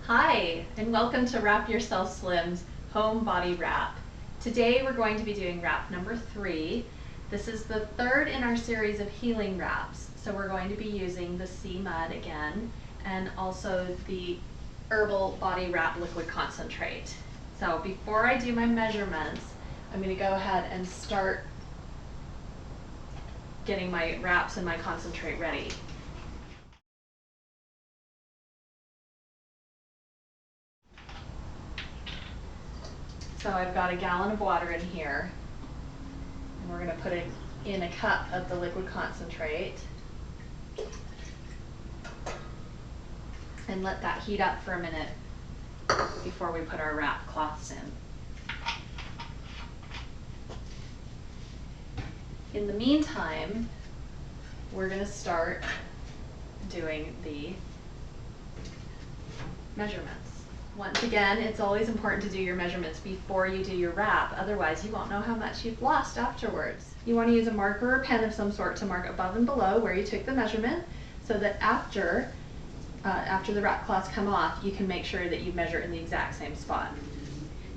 Hi, and welcome to Wrap Yourself Slim's Home Body Wrap. Today we're going to be doing wrap number 3. This is the third in our series of healing wraps. So we're going to be using the sea mud again, and also the herbal body wrap liquid concentrate. So before I do my measurements, I'm going to go ahead and start getting my wraps and my concentrate ready. So I've got a gallon of water in here, and we're going to put it in a cup of the liquid concentrate and let that heat up for a minute before we put our wrap cloths in. In the meantime, we're going to start doing the measurements. Once again, it's always important to do your measurements before you do your wrap, otherwise you won't know how much you've lost afterwards. You want to use a marker or pen of some sort to mark above and below where you took the measurement, so that after the wrap cloths come off, you can make sure that you measure in the exact same spot.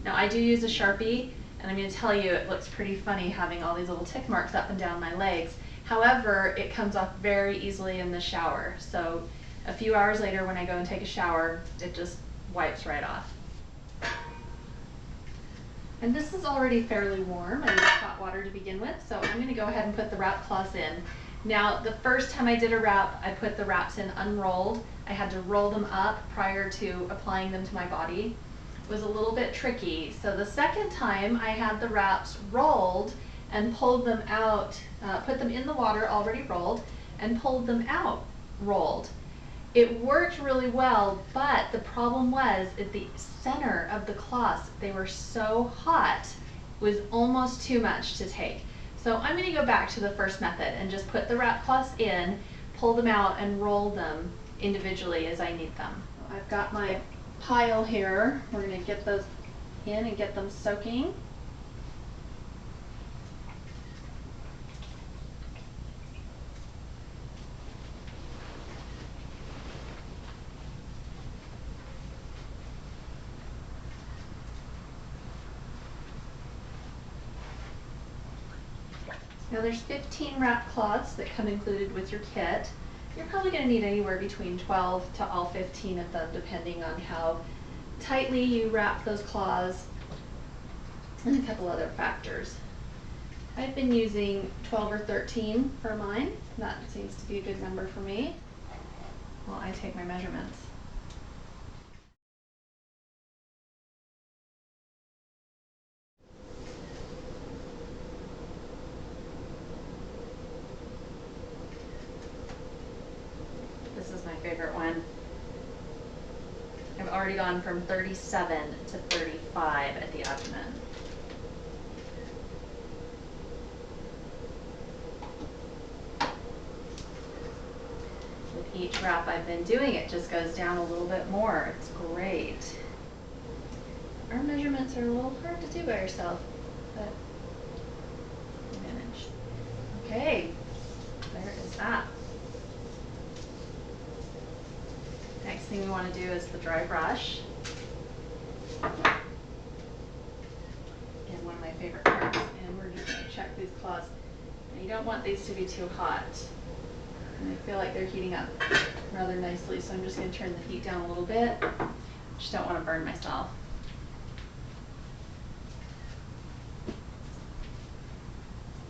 Now I do use a Sharpie, and I'm going to tell you it looks pretty funny having all these little tick marks up and down my legs. However, it comes off very easily in the shower, so a few hours later when I go and take a shower, it just wipes right off. And this is already fairly warm. I used hot water to begin with, so I'm going to go ahead and put the wrap cloths in. Now, the first time I did a wrap, I put the wraps in unrolled. I had to roll them up prior to applying them to my body. It was a little bit tricky, so the second time I had the wraps rolled and pulled them out, put them in the water already rolled, and pulled them out rolled. It worked really well, but the problem was at the center of the cloths, they were so hot, it was almost too much to take. So I'm going to go back to the first method and just put the wrap cloths in, pull them out, and roll them individually as I need them. I've got my pile here. We're going to get those in and get them soaking. Now there's 15 wrap cloths that come included with your kit. You're probably going to need anywhere between 12 to all 15 of them, depending on how tightly you wrap those cloths and a couple other factors. I've been using 12 or 13 for mine. That seems to be a good number for me while I take my measurements. This is my favorite one. I've already gone from 37 to 35 at the abdomen. With each wrap I've been doing, it just goes down a little bit more. It's great. Our measurements are a little hard to do by yourself, but we managed. Okay, there is that. Next thing we want to do is the dry brush. Again, one of my favorite parts, and we're just going to check these cloths. Now, you don't want these to be too hot. And I feel like they're heating up rather nicely, so I'm just going to turn the heat down a little bit. Just don't want to burn myself.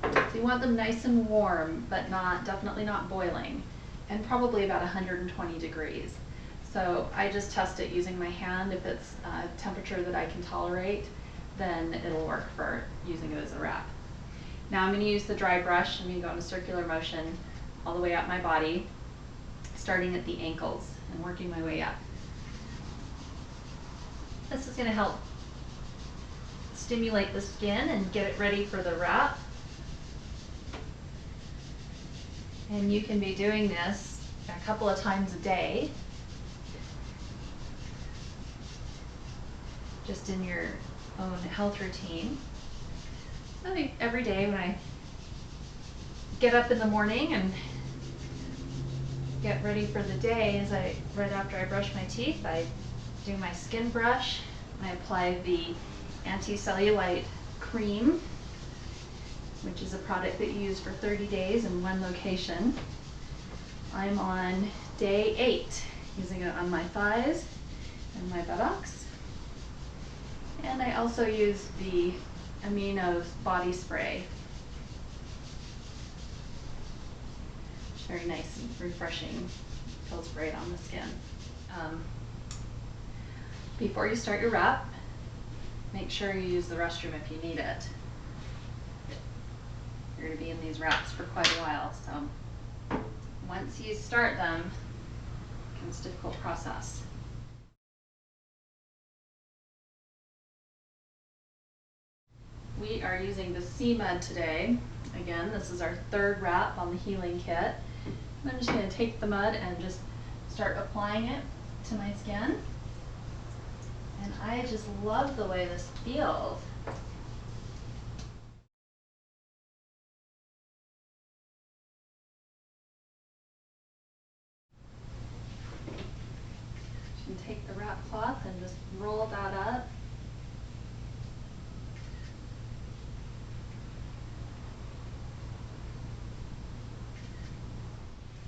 So you want them nice and warm, but definitely not boiling, and probably about 120 degrees. So I just test it using my hand. If it's a temperature that I can tolerate, then it'll work for using it as a wrap. Now I'm going to use the dry brush. I'm going to go in a circular motion all the way up my body, starting at the ankles and working my way up. This is going to help stimulate the skin and get it ready for the wrap. And you can be doing this a couple of times a day, just in your own health routine. Maybe every day when I get up in the morning and get ready for the day, right after I brush my teeth, I do my skin brush. I apply the anti-cellulite cream, which is a product that you use for 30 days in one location. I'm on day 8, using it on my thighs and my buttocks. And I also use the amino body spray. It's very nice and refreshing. Feels great on the skin. Before you start your wrap, make sure you use the restroom if you need it. You're going to be in these wraps for quite a while, so once you start them, it's a difficult process. We are using the Sea Mud today. Again, this is our 3rd wrap on the healing kit. I'm just going to take the mud and just start applying it to my skin. And I just love the way this feels. You can take the wrap cloth and just roll that up.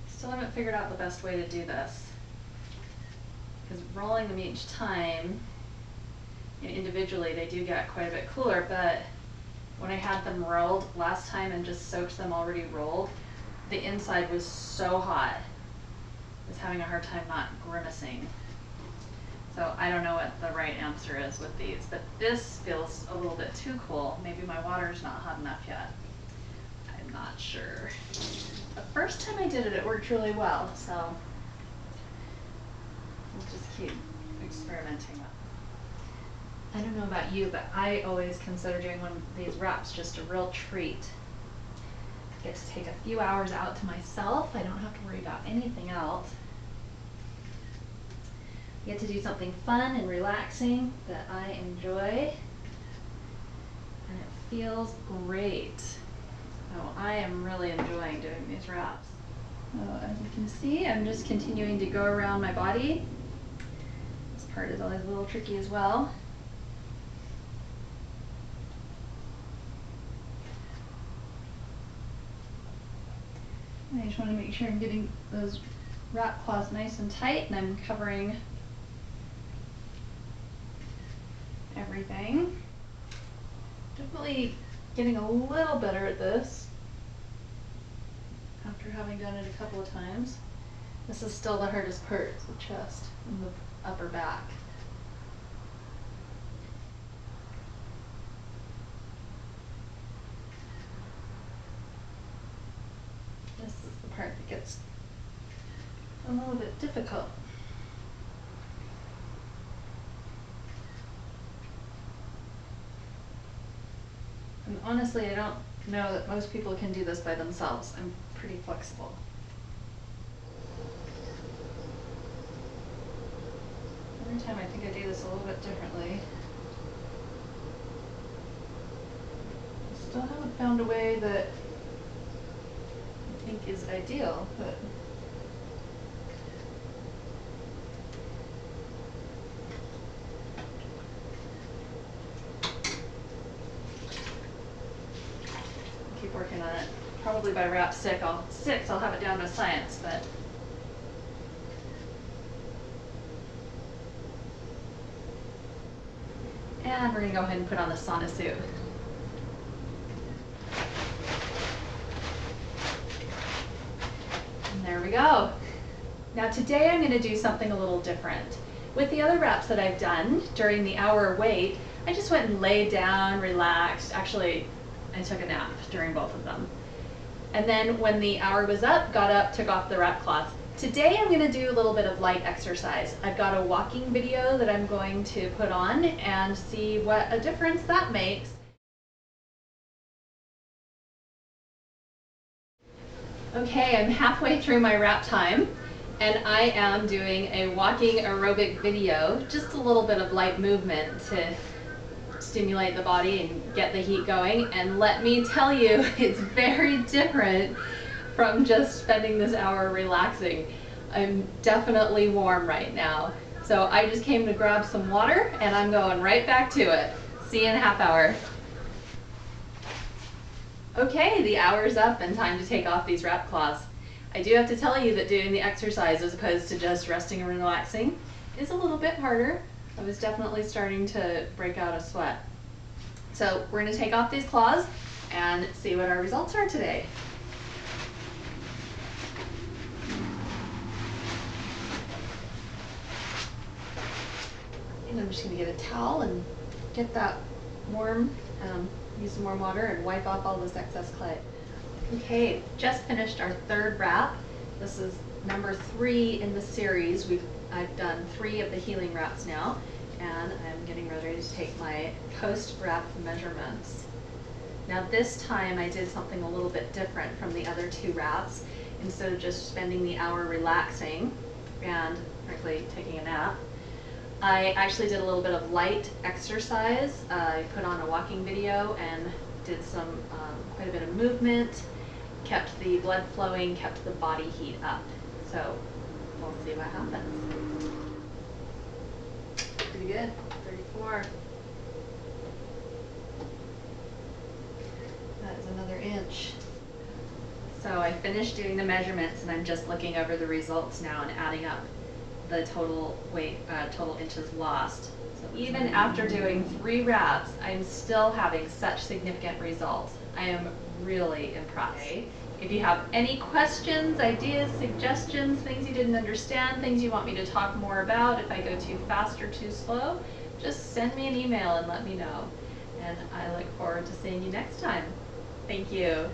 Still haven't figured out the best way to do this, because rolling them each time, individually they do get quite a bit cooler, but when I had them rolled last time and just soaked them already rolled, the inside was so hot. I was having a hard time not grimacing. So I don't know what the right answer is with these, but this feels a little bit too cool. Maybe my water's not hot enough yet. I'm not sure. The first time I did it, it worked really well, so we'll just keep experimenting with it. I don't know about you, but I always consider doing one of these wraps just a real treat. I get to take a few hours out to myself. I don't have to worry about anything else. I get to do something fun and relaxing that I enjoy, and it feels great. So I am really enjoying doing these wraps. So as you can see, I'm just continuing to go around my body. This part is always a little tricky as well. I just want to make sure I'm getting those wrap cloths nice and tight, and I'm covering everything. Definitely getting a little better at this after having done it a couple of times. This is still the hardest part, the chest and the upper back. This is the part that gets a little bit difficult. And honestly, I don't know that most people can do this by themselves. I'm pretty flexible. Every time I think I do this a little bit differently. I still haven't found a way that I think is ideal, but keep working on it. Probably by wrap 6, I'll have it down to science, but and we're gonna go ahead and put on the sauna suit. And there we go. Now today I'm gonna do something a little different. With the other wraps that I've done during the hour wait, I just went and laid down, relaxed. Actually, I took a nap during both of them. And then when the hour was up, got up, took off the wrap cloth. Today I'm going to do a little bit of light exercise. I've got a walking video that I'm going to put on and see what a difference that makes. Okay, I'm halfway through my wrap time, and I am doing a walking aerobic video, just a little bit of light movement to stimulate the body and get the heat going. And let me tell you, it's very different from just spending this hour relaxing. I'm definitely warm right now. So I just came to grab some water and I'm going right back to it. See you in a half hour. Okay, the hour's up and time to take off these wrap cloths. I do have to tell you that doing the exercise as opposed to just resting and relaxing is a little bit harder. I was definitely starting to break out a sweat. So we're going to take off these cloths and see what our results are today. And I'm just going to get a towel and get that warm, use some warm water and wipe off all this excess clay. Okay, just finished our third wrap. This is number 3 in the series. I've done 3 of the healing wraps now, and I'm getting ready to take my post-wrap measurements. Now this time I did something a little bit different from the other 2 wraps. Instead of just spending the hour relaxing and frankly taking a nap, I actually did a little bit of light exercise. I put on a walking video and did quite a bit of movement, kept the blood flowing, kept the body heat up. So we'll see what happens. Pretty good, 34. That is another inch. So I finished doing the measurements and I'm just looking over the results now and adding up the total weight, total inches lost. So even after doing 3 wraps, I'm still having such significant results. I am really impressed. If you have any questions, ideas, suggestions, things you didn't understand, things you want me to talk more about, if I go too fast or too slow, just send me an email and let me know. And I look forward to seeing you next time. Thank you.